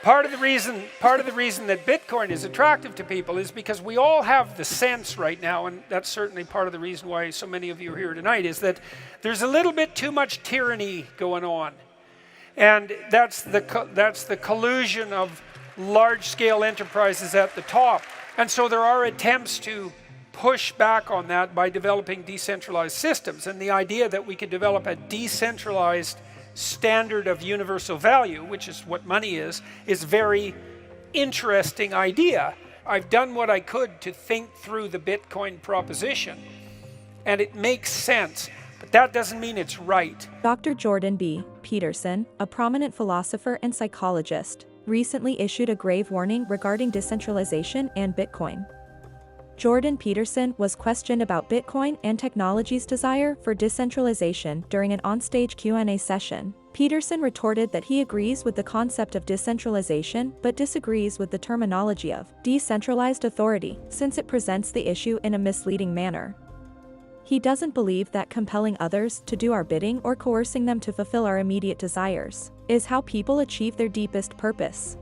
Part of the reason that Bitcoin is attractive to people is because we all have the sense right now, and that's certainly part of the reason why so many of you are here tonight, is that there's a little bit too much tyranny going on. And that's the collusion of large-scale enterprises at the top. And so there are attempts to push back on that by developing decentralized systems. And the idea that we could develop a decentralized standard of universal value, which is what money is very interesting idea. I've done what I could to think through the Bitcoin proposition, and it makes sense, but that doesn't mean it's right. Dr. Jordan B. Peterson, a prominent philosopher and psychologist, recently issued a grave warning regarding decentralization and Bitcoin. Jordan Peterson was questioned about Bitcoin and technology's desire for decentralization during an onstage Q&A session. Peterson retorted that he agrees with the concept of decentralization but disagrees with the terminology of decentralized authority, since it presents the issue in a misleading manner. He doesn't believe that compelling others to do our bidding or coercing them to fulfill our immediate desires is how people achieve their deepest purpose.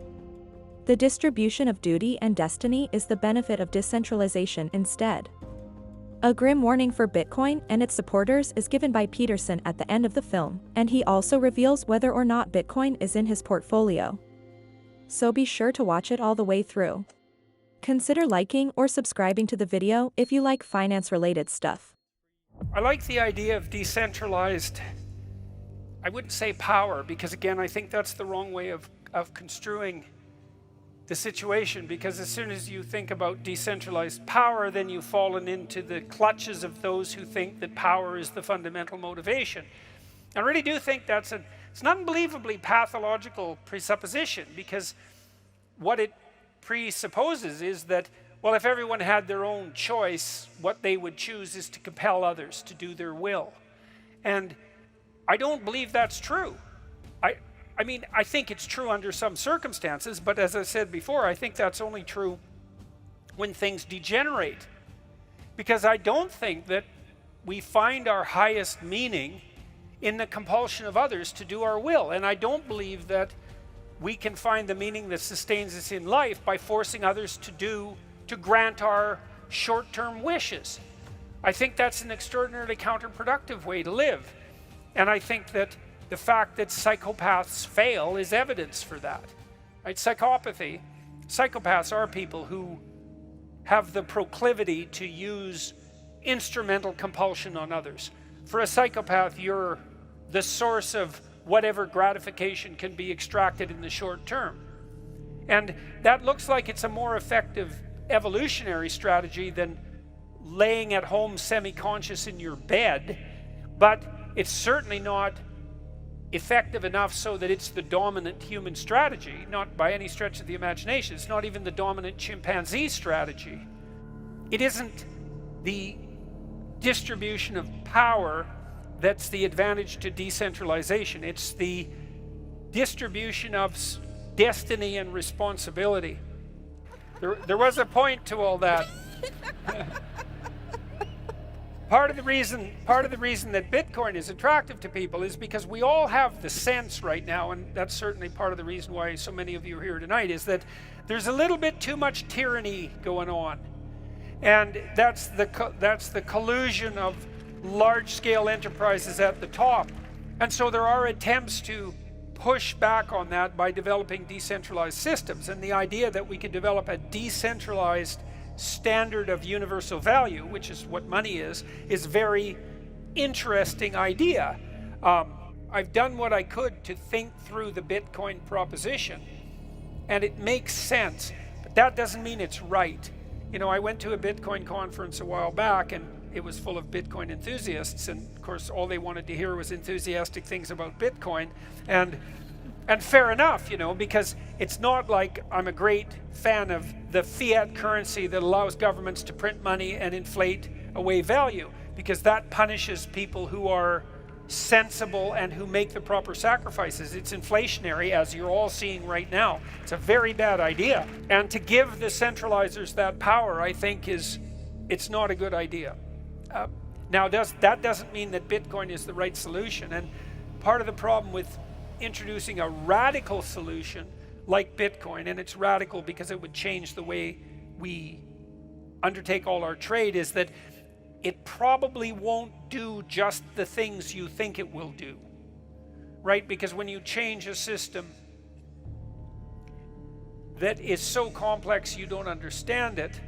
The distribution of duty and destiny is the benefit of decentralization instead. A grim warning for Bitcoin and its supporters is given by Peterson at the end of the film, and he also reveals whether or not Bitcoin is in his portfolio. So be sure to watch it all the way through. Consider liking or subscribing to the video if you like finance-related stuff. I like the idea of decentralized, I wouldn't say power, because again, I think that's the wrong way of construing the situation, because as soon as you think about decentralized power, then you've fallen into the clutches of those who think that power is the fundamental motivation. I really do think it's an unbelievably pathological presupposition, because what it presupposes is that, well, if everyone had their own choice, what they would choose is to compel others to do their will. And I don't believe that's true. I mean, I think it's true under some circumstances, but as I said before, I think that's only true when things degenerate. Because I don't think that we find our highest meaning in the compulsion of others to do our will. And I don't believe that we can find the meaning that sustains us in life by forcing others to grant our short-term wishes. I think that's an extraordinarily counterproductive way to live. And I think that the fact that psychopaths fail is evidence for that. Right? Psychopaths are people who have the proclivity to use instrumental compulsion on others. For a psychopath, you're the source of whatever gratification can be extracted in the short term. And that looks like it's a more effective evolutionary strategy than laying at home semi-conscious in your bed, but it's certainly not effective enough so that it's the dominant human strategy, not by any stretch of the imagination. It's not even the dominant chimpanzee strategy. It isn't the distribution of power that's the advantage to decentralization. It's the distribution of destiny and responsibility. There was a point to all that. Part of the reason that Bitcoin is attractive to people is because we all have the sense right now, and that's certainly part of the reason why so many of you are here tonight, is that there's a little bit too much tyranny going on. And that's the collusion of large-scale enterprises at the top. And so there are attempts to push back on that by developing decentralized systems. And the idea that we could develop a decentralized standard of universal value, which is what money is very interesting idea. I've done what I could to think through the Bitcoin proposition, and it makes sense, but that doesn't mean it's right. You know, I went to a Bitcoin conference a while back, and it was full of Bitcoin enthusiasts, and of course all they wanted to hear was enthusiastic things about Bitcoin, and fair enough, you know, because it's not like I'm a great fan of the fiat currency that allows governments to print money and inflate away value, because that punishes people who are sensible and who make the proper sacrifices. It's inflationary, as you're all seeing right now. It's a very bad idea. And to give the centralizers that power, I think it's not a good idea. Now, that doesn't mean that Bitcoin is the right solution. And part of the problem with introducing a radical solution like Bitcoin, and it's radical because it would change the way we undertake all our trade, is that it probably won't do just the things you think it will do, right? Because when you change a system that is so complex you don't understand it,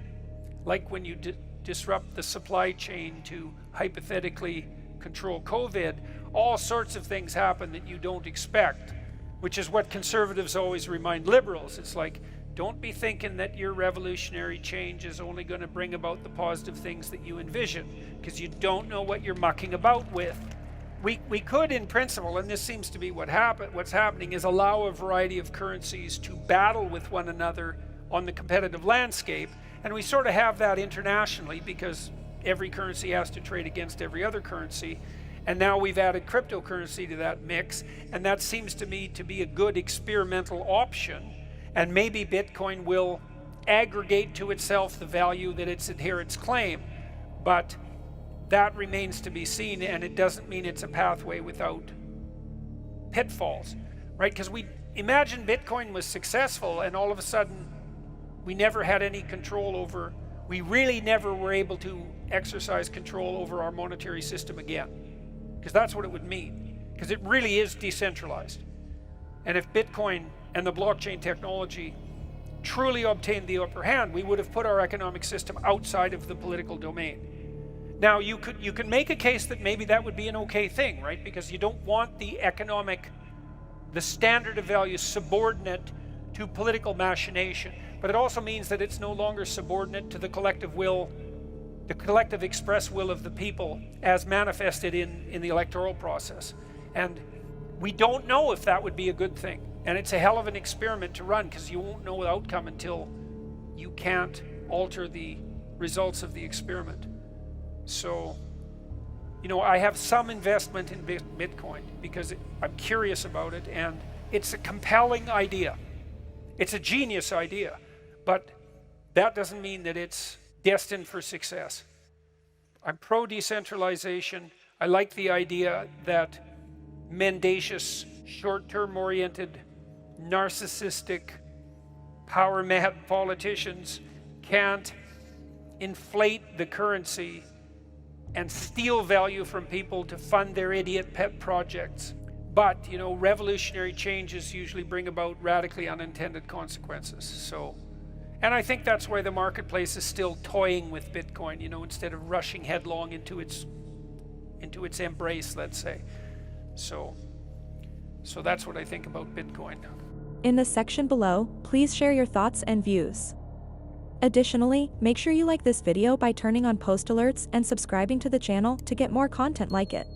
like when you disrupt the supply chain to hypothetically control COVID, all sorts of things happen that you don't expect, which is what conservatives always remind liberals. It's like, don't be thinking that your revolutionary change is only going to bring about the positive things that you envision, because you don't know what you're mucking about with. We could, in principle, and this seems to be what's happening, is allow a variety of currencies to battle with one another on the competitive landscape, and we sort of have that internationally because every currency has to trade against every other currency. And now we've added cryptocurrency to that mix, and that seems to me to be a good experimental option. And maybe Bitcoin will aggregate to itself the value that its adherents claim, but that remains to be seen, and it doesn't mean it's a pathway without pitfalls, right? Because we imagine Bitcoin was successful and all of a sudden we never had any control over, we really never were able to exercise control over our monetary system again, because that's what it would mean, because it really is decentralized. And if Bitcoin and the blockchain technology truly obtained the upper hand, we would have put our economic system outside of the political domain. Now, you can make a case that maybe that would be an okay thing, right? Because you don't want the standard of value subordinate to political machination. But it also means that it's no longer subordinate to the collective will, the collective express will of the people as manifested in the electoral process. And we don't know if that would be a good thing. And it's a hell of an experiment to run, because you won't know the outcome until you can't alter the results of the experiment. So, I have some investment in Bitcoin because I'm curious about it, and it's a compelling idea. It's a genius idea, but that doesn't mean that it's destined for success. I'm pro-decentralization. I like the idea that mendacious, short-term oriented, narcissistic, power-mad politicians can't inflate the currency and steal value from people to fund their idiot pet projects. But, revolutionary changes usually bring about radically unintended consequences. So, and I think that's why the marketplace is still toying with Bitcoin, instead of rushing headlong into its embrace, let's say. So that's what I think about Bitcoin. In the section below, please share your thoughts and views. Additionally, make sure you like this video by turning on post alerts and subscribing to the channel to get more content like it.